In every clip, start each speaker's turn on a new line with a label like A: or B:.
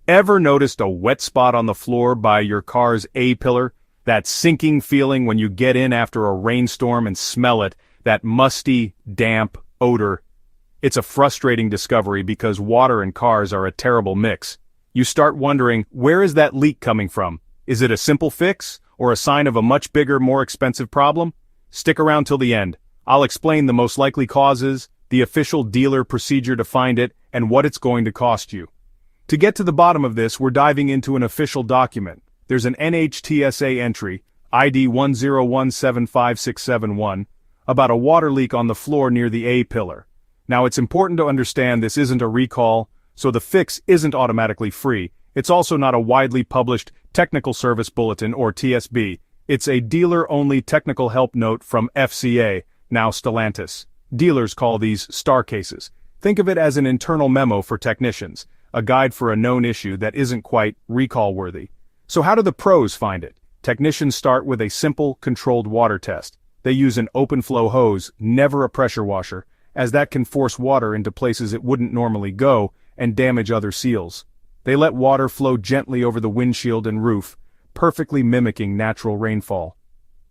A: Ever noticed a wet spot on the floor by your car's A-pillar? That sinking feeling when you get in after a rainstorm and smell it, that musty, damp odor. It's a frustrating discovery because water and cars are a terrible mix. You start wondering, where is that leak coming from? Is it a simple fix, or a sign of a much bigger, more expensive problem? Stick around till the end. I'll explain the most likely causes, the official dealer procedure to find it, and what it's going to cost you. To get to the bottom of this, we're diving into an official document. There's an NHTSA entry, ID 1017561, about a water leak on the floor near the A-pillar. Now it's important to understand this isn't a recall, so the fix isn't automatically free. It's also not a widely published Technical Service Bulletin or TSB. It's a dealer-only technical help note from FCA, now Stellantis. Dealers call these star cases. Think of it as an internal memo for technicians, a guide for a known issue that isn't quite recall-worthy. So how do the pros find it? Technicians start with a simple, controlled water test. They use an open-flow hose, never a pressure washer, as that can force water into places it wouldn't normally go and damage other seals. They let water flow gently over the windshield and roof, perfectly mimicking natural rainfall.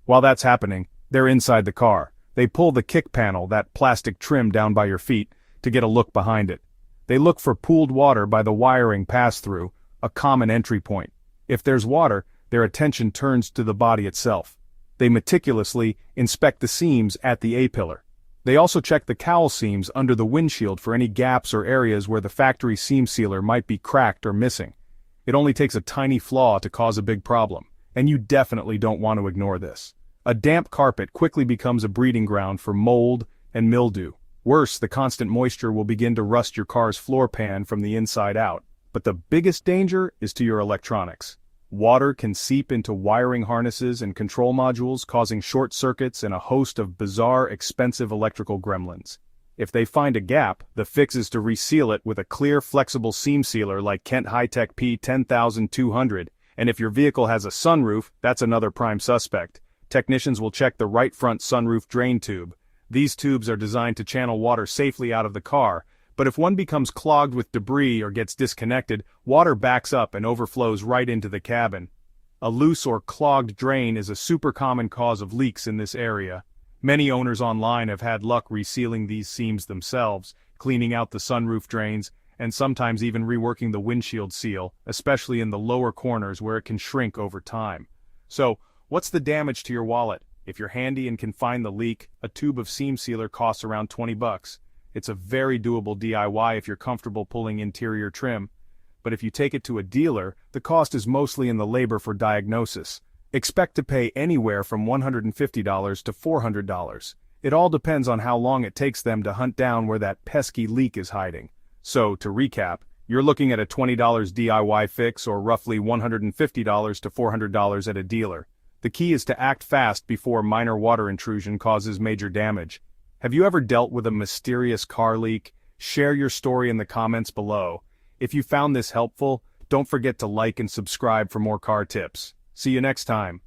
A: While that's happening, they're inside the car. They pull the kick panel, that plastic trim down by your feet, to get a look behind it. They look for pooled water by the wiring pass-through, a common entry point. If there's water, their attention turns to the body itself. They meticulously inspect the seams at the A-pillar. They also check the cowl seams under the windshield for any gaps or areas where the factory seam sealer might be cracked or missing. It only takes a tiny flaw to cause a big problem, and you definitely don't want to ignore this. A damp carpet quickly becomes a breeding ground for mold and mildew. Worse, the constant moisture will begin to rust your car's floor pan from the inside out. But the biggest danger is to your electronics. Water can seep into wiring harnesses and control modules, causing short circuits and a host of bizarre, expensive electrical gremlins. If they find a gap, the fix is to reseal it with a clear, flexible seam sealer like Kent High-Tech P10200, and if your vehicle has a sunroof, that's another prime suspect. Technicians will check the right front sunroof drain tube. These tubes are designed to channel water safely out of the car, but if one becomes clogged with debris or gets disconnected, water backs up and overflows right into the cabin. A loose or clogged drain is a super common cause of leaks in this area. Many owners online have had luck resealing these seams themselves, cleaning out the sunroof drains, and sometimes even reworking the windshield seal, especially in the lower corners where it can shrink over time. So, what's the damage to your wallet? If you're handy and can find the leak, a tube of seam sealer costs around $20. It's a very doable DIY if you're comfortable pulling interior trim. But if you take it to a dealer, the cost is mostly in the labor for diagnosis. Expect to pay anywhere from $150 to $400. It all depends on how long it takes them to hunt down where that pesky leak is hiding. So, to recap, you're looking at a $20 DIY fix or roughly $150 to $400 at a dealer. The key is to act fast before minor water intrusion causes major damage. Have you ever dealt with a mysterious car leak? Share your story in the comments below. If you found this helpful, don't forget to like and subscribe for more car tips. See you next time.